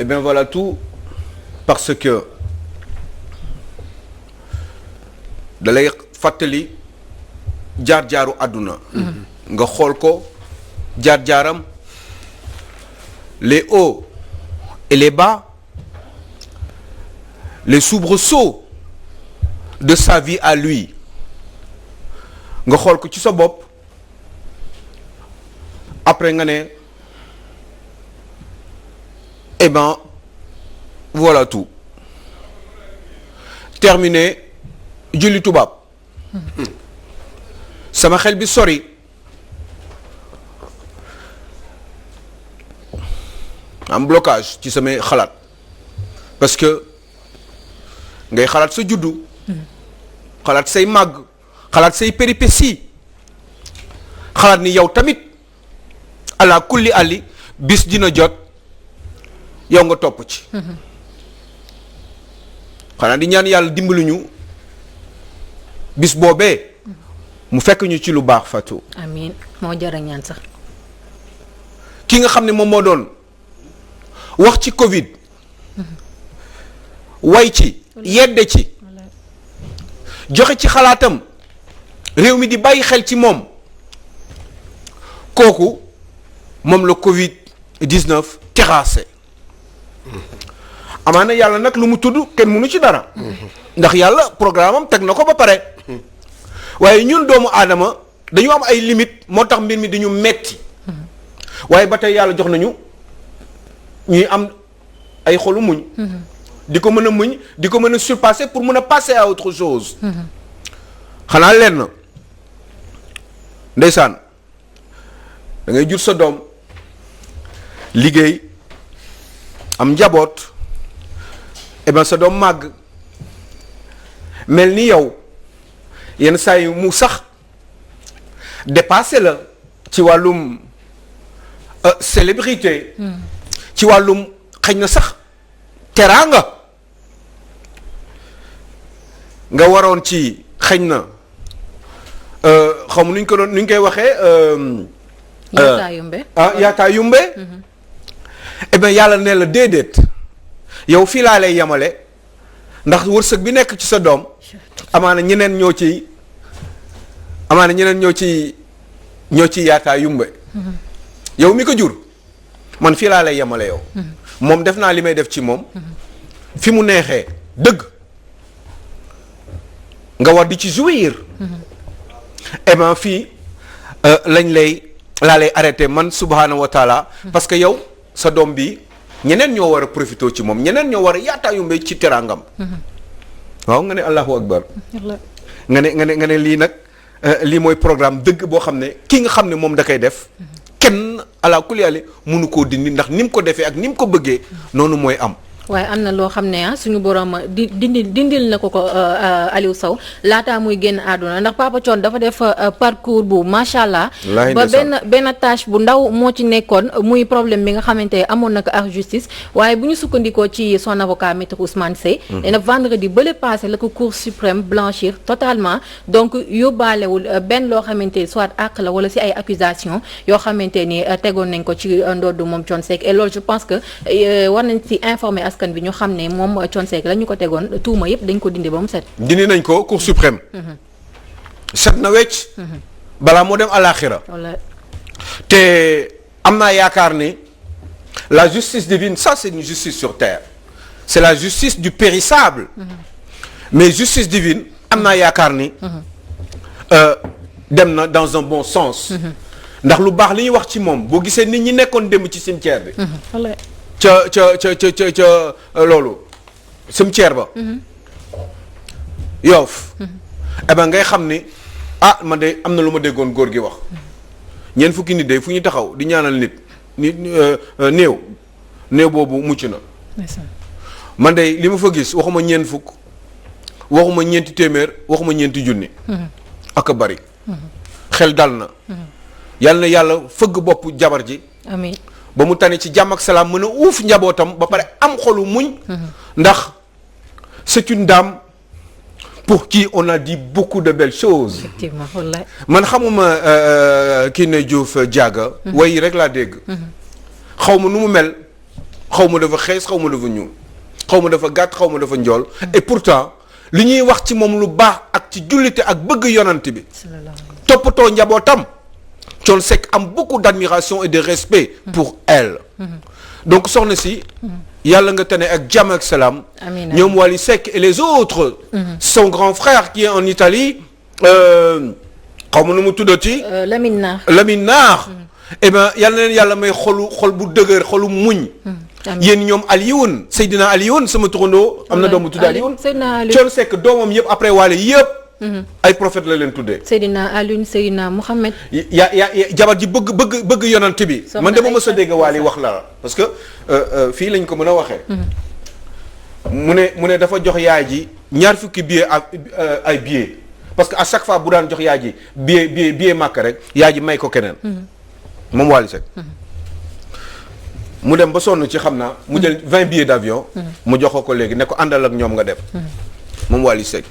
Eh bien voilà tout parce que da lay fàttali jaar-jaaru àdduna nga xool ko jaar-jaaram les hauts et les bas les soubresauts de sa vie à lui nga xool ko ci sa bopp après nga ne eh ben voilà tout terminé julli tubaab sama xel bi sori am blocage ci samay xalaat parce que ngay xalaat sa juddu xalaat say màgg xalaat say péripéties xalaat ni yow tamit ala kulli ali bis dina jot yow nga topp ci xanaa di ñaan yàlla dimbali ñu bis boobee mu fekk ñu ci lu baax Fatou. amiin moo jar a ñaan sax. ki nga xam ne moom moo doon wax ci Covid way ci yedde ci joxe ci xalaatam réew mi di bàyyi xel ci moom kooku moom la Covid 19 terrassé amaana yàlla nag lu mu tudd kenn mënu ci dara ndax yàlla programme am teg na ko ba pare waaye ñun doomu aadama dañu am ay limites moo tax mbir mi dañu metti waaye ba tey yàlla jox nañu ñuy am ay xolu muñ di ko mën a muñ di ko mën a surpasser pour mën a passer à autre chose xanaa leen na ndeysaan da ngay jur sa doom liggéey am njaboot eh ben sa doom màgg mel ni yow yenn saa yi mu sax dépassé la ci wàllum célébrité ci wàllum xëy na sax teraanga nga waroon ci xëy na xaw ma nu ñu ko doon nu ñu koy waxee yaataa yumbe yaataa yumbe eh bien yàlla ne la déedéet yow fii laa lay yemale ndax wërsëg bi nekk ci sa doom amaana ñeneen ñoo ci yaataa yumbe yow mi ko jur man fii laa lay yemale yow moom def naa li may def ci moom fi mu neexee dëgg nga war di ci jouir et ben fii laa lay arrêté man subhanahu wa taala parce que yow sa doom bi ñeneen ñoo war a profité ci moom ñeneen ñoo war a yaataa yumbe ci teraangam waaw nga ne allahu akbar nga ne lii nag lii mooy programme dëgg boo xam ne ki nga xam ne moom da koy def kenn ala kulli yàlla mënu koo dindi ndax ni mu ko defee ak ni mu ko bëggee noonu mooy am. waaye am na loo xam ne suñu borom dindil na ko Aliou Sow laataa muy génn àdduna ndax Papa Thione dafa def parcours bu macha allah. ba benn tâche bu ndaw moo ci nekkoon muy problème bi nga xamante amoon na ko ak justice waaye bu ñu sukkandikoo ci son avocat maître Ousmane Seye. nee na vendredi bële passé la ko cour suprême blanchir totalement donc yóbbaalewul benn loo xamante soit àq la wala si ay accusations yoo xamante ni tegoon nañ ko ci ndoddu moom Thione Seck et loolu je pense que war nañ si informer askan bi ñu xam ne moom Thione Seck la ñu ko tegoon tuuma yëpp dañ ko dindi ba mu set. dindi nañ ko cour suprême. set na wecc. balaa moo dem àllaaxira. te am naa yaakaar ni la justice divine ça c'est une justice sur terre c'est la justice du périssable. mais justice divine am naa yaakaar ni. dem na dans un bon sens. ndax lu baax li ñuy wax ci moom boo gisee nit ñi nekkoon démb ci cimetière bi. ca loolu cimetière ba Yoff eh ben ngay xam ni man de am na lu ma déggoon góor gi wax ñeent fukki nit de fu ñu taxaw di ñaanal nit néew boobu mucc na man de li ma fa gis waxuma ñeent fukk waxuma ñeenti téeméer waxuma ñeenti junni ak a bari xel dal na yàlla na yàlla fëgg bopp jabar ji amiin ba mu tane ci jàmm ak salaam mën a uuf njabootam ba pare am xolu muñ ndax c'est une dame pour qui on a dit beaucoup de belles choses. effectivement wallaay. man xamuma kii ne Diouf Diaga. way rek laa dégg. xaw ma nu mu mel xaw ma dafa xees xaw ma dafa ñuul xaw ma dafa gàtt xaw ma dafa njool et pourtant li ñuy wax ci moom lu baax ak ci jullite ak bëgg yonant bi toppatoo njabootam Thione Seck am beaucoup d'admiration et de respect pour elle donc soxna si yàlla nga tane ak jàmm ak salaam ñoom Wally Seck et les autres son grand frère qui est en Italie xaw ma nu mu tuddati Lamine Naar eh ben yal na leen yàlla may xol bu dëgër xolu muñ yéen ñoom Alioune Seydina Alioune sama turandoo am na doomu tudd Alioune Thione Seck doomam yëpp après Wally yëpp ay prophète la leen tuddee Seydina Alioune Seydina Mouhamed yaa jabar ji bëgg yonante bi man dama mës a dégg Wally wax la parce que fii lañ ko mën a waxee mu ne dafa jox yaay ji ñaar fukki billet ay billet parce que à chaque fois bu daan jox yaay ji billet màkk rek yaay ji may ko keneen moom Wally Seck mu dem ba sonn ci xam naa mu jël 20 billets d'avion mu jox ko léegi ne ko àndal ak ñoom nga dem moom Wally Seck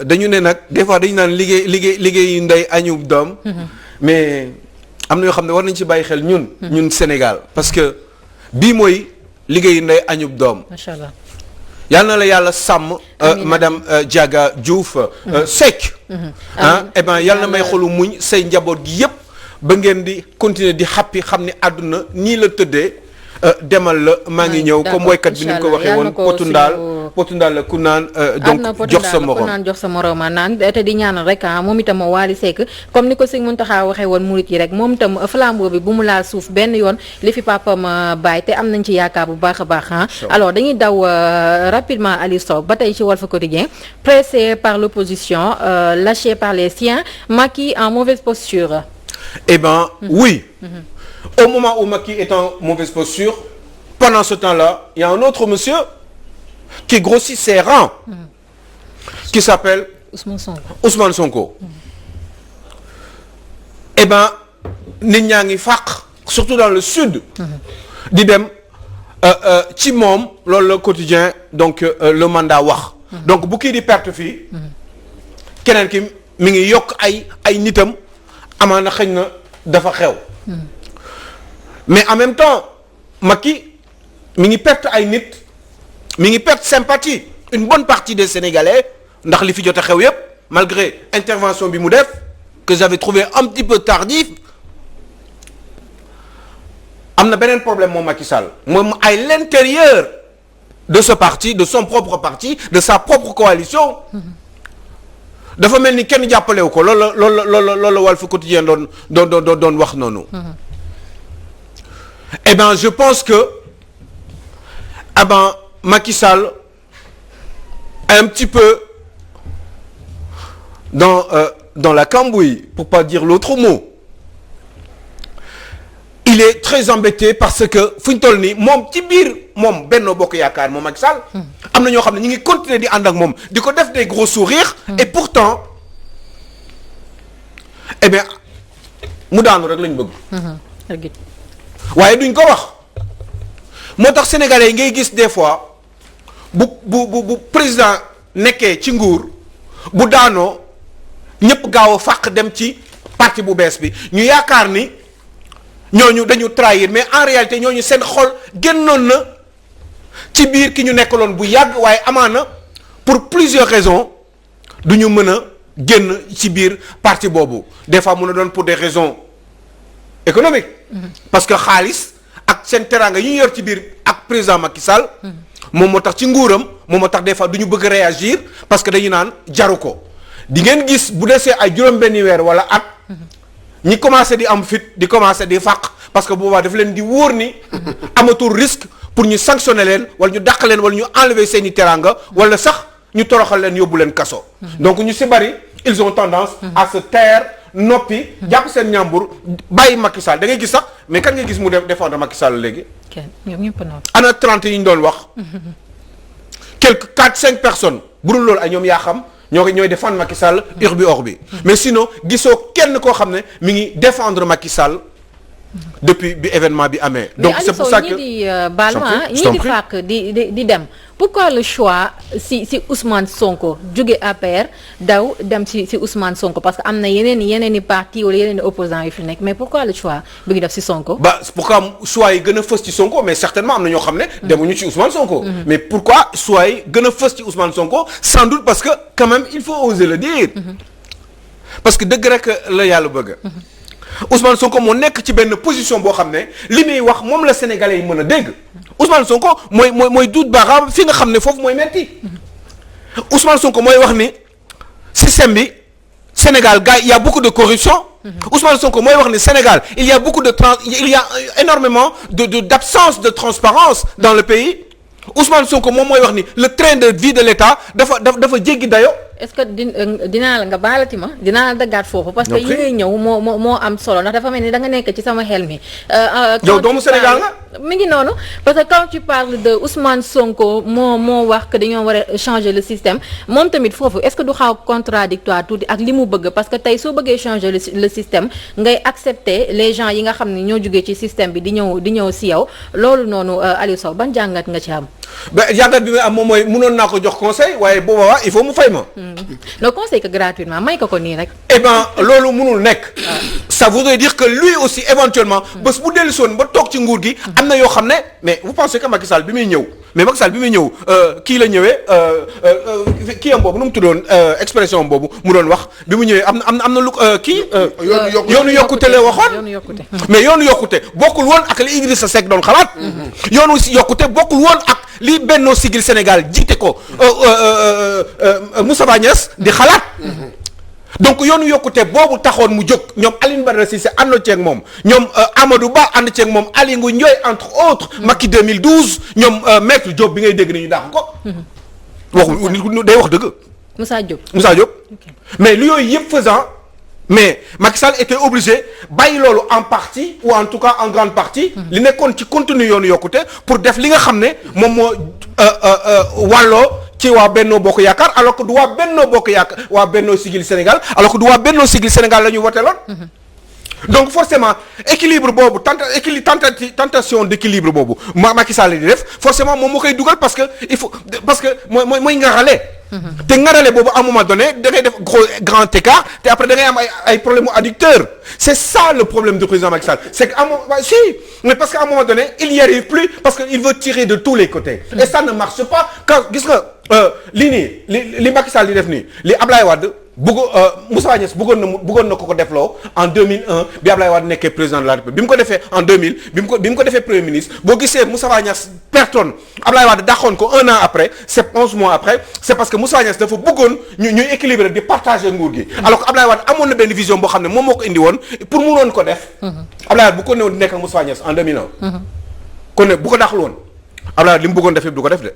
dañu ne nag des fois dañu naan liggéey ndey añub doom mais am na yoo xam ne war nañ ci bàyyi xel ñun Sénégal parce que bii mooy liggéeyu ndey añub doom macha allah yal na la yàlla sàmm madame Diaga Diouf Seck eh ben yal na may xolu muñ say njaboot gi yépp ba ngeen di continuer di happy xam ni àdduna nii la tëddee demal la maa ngi ñëw comme woykat bi ni mu ko waxee woon potu ndaal la ku naan donc jox sa morom naan jox sa morom naan te di ñaanal rek moom itam Wally Seck comme ni ko Sëñ Mountakha waxee woon murit yi rek moom itam flambeau bi bu mu laal suuf benn yoon li fi papam bàyyi te am nañ ci yaakaar bu baax a baax alors dañuy daw rapidement Aliou Sow ba tey ci Walf Quotidien pressé par l'opposition lâché par les siens Macky en mauvaise posture. Eh ben oui. Au moment où Macky est en mauvaise posture, pendant ce temps-là, il y a un autre monsieur qui grossit ses rangs, qui s'appelle Ousmane Sonko. Eh ben, nit ñaa ngi fàq, surtout dans le sud, di dem ci moom loolu le quotidien donc le mandat wax. Donc bu kii di perte fii, keneen ki mi ngi yokk ay nitam amaana xëy na dafa xew. Mais en même temps Macky mi ngi perte ay nit mi ngi perte sympathie une bonne partie des Sénégalais ndax li fi jot a xew yépp malgré intervention bi mu def que j'avais trouvé un petit peu tardif am na beneen problème moom Macky Sall moom à l'intérieur de ce parti de son propre parti de sa propre coalition dafa mel ni kenn jàppalewu ko loolu Walf Quotidien doon wax noonu. Eh ben je pense que Macky Sall est un petit peu dans la cambouis pour pas dire l'autre mot. Il est très embêté parce que fu ñu toll nii moom ci biir moom Benno Bokk Yaakaar moom Macky Sall am na ñoo xam ne ñu ngi continuer di ànd ak moom di ko def des gros sourires et pourtant eh bien mu daanu rek lañ bëgg. waaye duñ ko wax moo tax sénégalais yi ngay gis des fois bu président nekkee ci nguur bu daanoo ñëpp gaaw a fàq dem ci parti bu bees bi ñu yaakaar ni ñooñu dañu trahir mais en réalité ñooñu seen xol génnoon na ci biir ki ñu nekkaloon bu yàgg waaye amaana pour plusieurs raisons du ñu mën a génn ci biir parti boobu des fois mën a doon pour des raisons économiques. Parce que xaalis ak seen teraanga yi ñu yor ci biir ak président Macky Sall. moom moo tax ci nguuram moom moo tax des fois du ñu bëgg réagir parce que dañu naan jaru ko di ngeen gis bu desee ay juróom-benni weer wala at. ñi commencé di am fit di commencé di fàq parce que boobaa daf leen di wóor ni amatul risque pour ñu sanctionner leen wala ñu dàq leen wala ñu enlever seeni teraanga wala sax ñu toroxal leen yóbbu leen kaso. donc ñu si bari ils ont tendance à se taire noppi jàpp seen ñàmbur bàyyi Macky Sall da ngay gis sax mais kan ngay gis mu défendre Macky Sall léegi. ana 30 yi ñu doon wax. quelques 4-5 personnes bu dul loolu ay ñoom yaa xam. ñooy défendre Macky Sall urbi orbi mais sinon gisoo kenn koo xam ne mi ngi défendre Macky Sall depuis bi événement bi amee. donc c'est pour ça que ñii di Balma ñii di fàkk di dem pourquoi le choix si Ousmane Sonko jóge APR daw dem si Ousmane Sonko parce que am na yeneen i parti wala yeneen i opposants yu fi nekk mais pourquoi le choix bi ngi def si Sonko. pourquoi choix yi gën a fës ci Sonko mais certainement am na ñoo xam ne. demuñu ci Ousmane Sonko. mais pourquoi choix yi gën a fës ci Ousmane Sonko sans doute parce que quand même il faut oser le dire. parce que dëgg rek la yàlla bëgg. Ousmane Sonko moo nekk ci benn position boo xam ne li muy wax moom la sénégalais yi mën a dégg Ousmane Sonko mooy duut baaraam fi nga xam ne foofu mooy metti Ousmane Sonko mooy wax ni système bi Sénégal gars il y a beaucoup de corruption. Ousmane Sonko mooy wax ni Sénégal il y a énormément d'absence de transparence dans le pays Ousmane Sonko moom mooy wax ni le train de vie de l'État dafa jéggi dayo. est-ce que dinaa la nga baalati ma dinaa la daggaat foofu parce que yi ngay ñëw moo am solo ndax dafa mel ni da nga nekk ci sama xel mi. yow doomu Sénégal nga. mi ngi noonu parce que quand tu parles de Ousmane Sonko moo wax que dañoo war a changer le système moom tamit foofu est-ce que du xaw contradictoire tuuti ak li mu bëgg parce que tey soo bëggee changer le système ngay accepter les gens yi nga xam ne ñoo jógee ci système bi di ñëw si yow loolu noonu Aliou Sow ban jàngat nga ci am. jàngat bi may am moom mooy mënoon naa ko jox conseil waaye boobaa il faut mu fay ma. le conseil que gratuitement may ko nii rek. eh ben loolu mënul nekk. ça voudrait dire que lui aussi éventuellement. bés bu dellusoon ba toog ci nguur gi. am na yoo xam ne mais vous pensez que Macky Sall bi muy ñëw mais Macky Sall bi muy ñëw kii la ñëwee kii am boobu nu mu tuddoon expression boobu mu doon wax bi mu ñëwee am na lu kii. yoonu yokkute la waxoon. mais yoonu yokkute bokkul woon ak li Idrissa Seck doon xalaat. yoonu yokkute bokkul woon ak li Benno Siggil Sénégal jiite ko Moustapha Niasse di xalaat. donc yoonu yokkute boobu taxoon mu jóg ñoom Alioune Badara Cissé ànd ceeg moom ñoom Amadou Ba ànd ceeg moom Aly Ngouille Ndiaye entre autres. Macky 2012 ñoom Maître Diop bi ngay dégg ni ñu dàq ko. waxu nit day wax dëgg. Moussa Diop. mais lu yooyu yëpp faisant mais Macky Sall était obligé bàyyi loolu en partie ou en tout cas en grande partie. li nekkoon ci contenu yoonu yokkute pour def li nga xam ne moom moo wàlloo. ci waa Benno Bokk Yaakaar alors que du waa Benno Bokk Yaakaar waa Benno Siggil Sénégal alors que du waa Benno Siggil Sénégal la ñu voté loon donc forcément équilibre boobu tentation d'équilibre boobu Macky Sall di def forcément moom moo koy dugal parce que mooy ngarale te ngarale boobu à un moment donné da ngay def grand écart te après da ngay am ay problème adducteur c'est ça le problème du président Macky Sall c'est que mais parce qu'à un moment donné il n'y arrive plus parce que il veut tirer de tous les côtés et ça ne marche pas quand gis nga li Macky Sall di def nii li Ablaye Wade Moustapha Niasse bëggoon na ko defloo en 2001 bi Ablaye Wade nekkee président de la République bi mu ko defee en 2000 bi mu ko defee premier ministre boo gisee Moustapha Niasse pertoon Ablaye Wade dàqoon ko un an après c'est 11 mois après c'est parce que Moustapha Niasse dafa bëggoon ñuy équilibrer di partager nguur gi alors que Ablaye Wade amoon na benn vision boo xam ne moom moo ko indi woon pour mënoon ko def Ablaye Wade bu ko newoon di nekk ak Moustapha Niasse en 2001 kon ne bu ko dàqul woon Ablaye Wade li mu bëggoon def yëpp du ko def de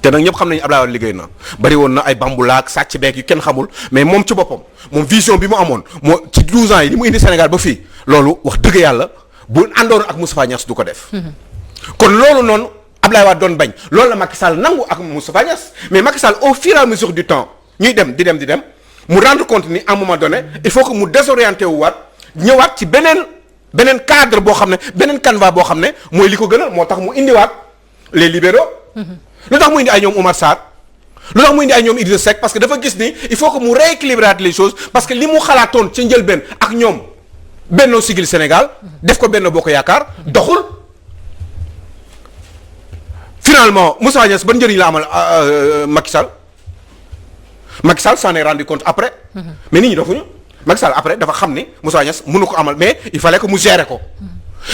te nag ñëpp xam nañu Abdoulaye Wade liggéey na bari woon na ay bambulaak sàcc beek yu kenn xamul mais moom ci boppam moom vision bi mu amoon moo ci 12 ans yi li mu indi Sénégal ba fii loolu wax dëgg yàlla bu àndoon ak Moustapha Niasse du ko def kon loolu noonu Abdoulaye Wade doon bañ loolu la Macky Sall nangu ak Moustapha Niasse mais Macky Sall au fur et à mesure du temps ñuy dem di dem mu rendre compte ni à un moment donné il faut que mu désorienté wu waat ñëwaat ci beneen cadre boo xam ne beneen canevas boo xam ne mooy li ko gënal moo tax mu indiwaat les libéraux lu tax mu indi ay ñoom Oumar Sarr lu tax mu indi ay ñoom Idrissa Seck parce que dafa gis ni il faut que mu rééquilibrer les choses parce que li mu xalaatoon ca njëlbeen ak ñoom Benno Siggil Sénégal def ko Benno Bokk Yaakaar doxul finalement Moustapha Niasse ban njëriñ la amal Macky Sall s'en est rendu compte après mais nit ñi dofuñu Macky Sall après dafa xam ni Moustapha Niasse mënu ko amal mais il fallait que mu gérer ko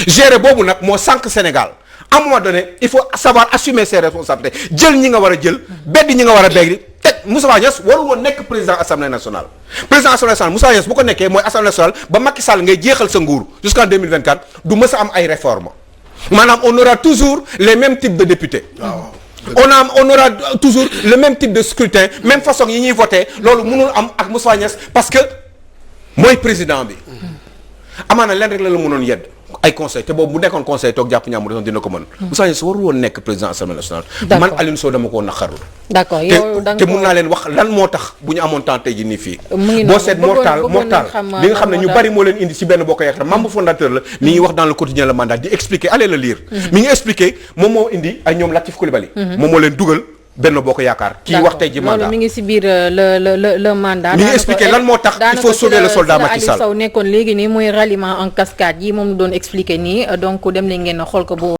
gérer boobu nag moo sànq Sénégal à un moment donné il faut savoir assumer ses responsabilités jël ñi nga war a jël beddi ñi nga war a begg teg Moustapha Niasse warul woon nekk président assemblée nationale Moustapha Niasse bu ko nekkee mooy assemblée nationale ba Macky Sall ngay jeexal sa nguur jusqu'en 2024 du mës a am ay réformes maanaam on aura toujours les mêmes types de députés on aura toujours le même type de scrutin même façon yi ñuy voter loolu mënul am ak Moustapha Niasse parce que mooy président bi amaana leen rek la mënoon yedd ay conseil te boobu bu nekkoon conseil toog jàpp ñaam mu dina ko mën Moussa Niasse warul woon nekk président assemblée nationale man Alioune Sow dama koo naqarlu d'accord yow te mun naa leen wax lan moo tax bu ñu amoon temps tey ji nii fii boo seet mortal li nga xam ne ñu bari moo leen indi ci benn bokk yaakaar membre fondateur la mi ngi wax dans le quotidien Le Mandat di expliquer allez le lire mi ngi expliquer moom moo indi ay ñoom Latif Coulibaly moom moo leen dugal benn bokk yaakaar kii wax tey ji mandat loolu mi ngi ci biir le mandat mi ngi expliquer lan moo tax il faut sauver le soldat Macky Sall Aliou Sow nekkoon léegi nii muy ralliement en cascade yi moom doon expliquer nii donc dem leen ngeen xool ko bu